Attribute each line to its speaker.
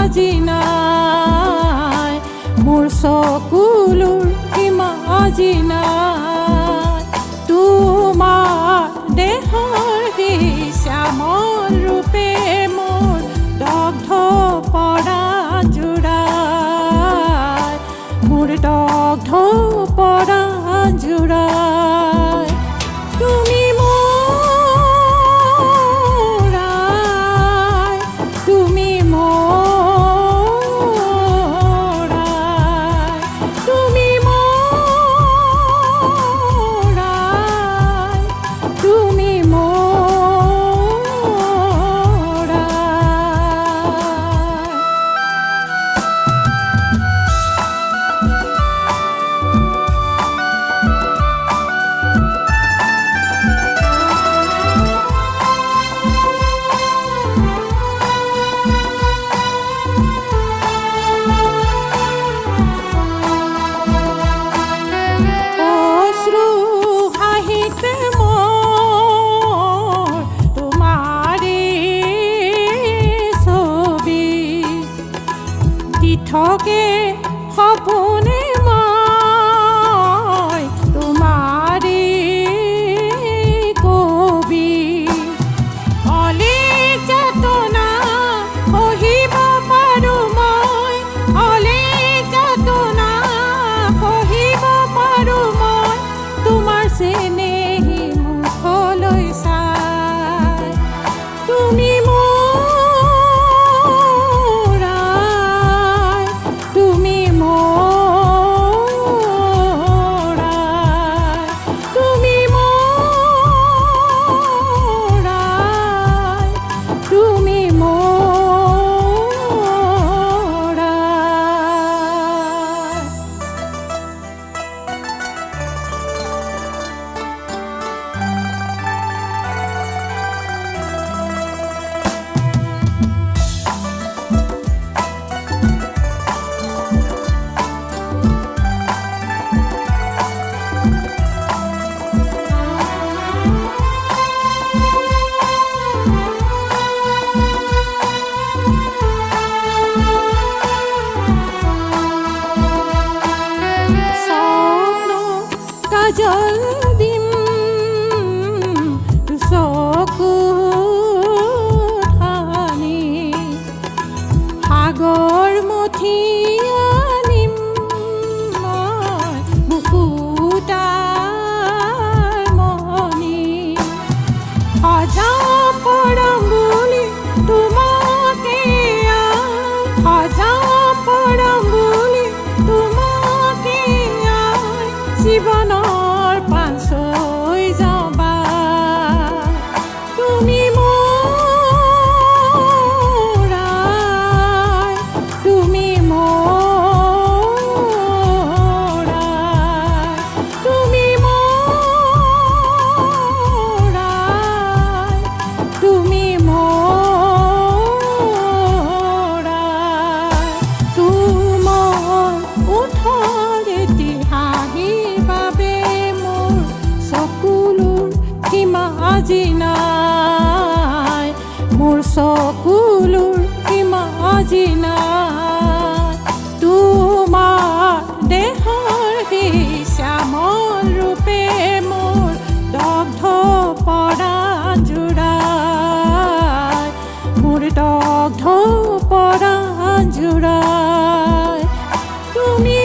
Speaker 1: আজি নাই, মোৰ চকুলোৰ সীমা আজি নাই। তোমাৰ দেহৰ সেই শ্যামল ৰূপে মোৰ দগ্ধ পৰাণ জুৰাই, মোৰ দগ্ধ পৰাণ জুৰাই। তুমি মোৰ আই, তুমি মোৰ আই, তুমি মোৰ আই, তুমি মোৰ আই। অশ্ৰু হাঁহিতে মোৰ তোমাৰে ছবি, দি থাকে সপোনে মই তোমাৰে কবি। অলিক যাতনা সহিব পাৰোঁ মই, অলিক যাতনা সহিব পাৰোঁ মই, তোমাৰ চেনেহী মুখলৈ চাই। তুমি মোৰ আই, তুমি মোৰ আই, তুমি মোৰ আই, তুমি মোৰ আই। স্বপ্ন কাজল দিম চকুত সানি, সাগৰ মথি আনিম মই বুকুটাৰ মণি। সজাব পৰাম বুলি তোমাকে আই, সজাব পৰাম বুলি তোমাকে আই, জীৱনৰ পাছৈ যাবা। তুমি মোৰ আই, তুমি মোৰ আই, তুমি মোৰ আই, তুমি মোৰ আই। তোমাৰ ওঠৰ এটি হাঁহিৰ বাবে মোৰ চকুলোৰ সীমা আজি নাই, মোৰ চকুলোৰ সীমা আজি নাই। তোমাৰ দেহৰ সেই শ্যামল ৰূপে মোৰ দগ্ধ পৰাণ জুৰাই, মোৰ দগ্ধ পৰাণ জুৰাই। তুমি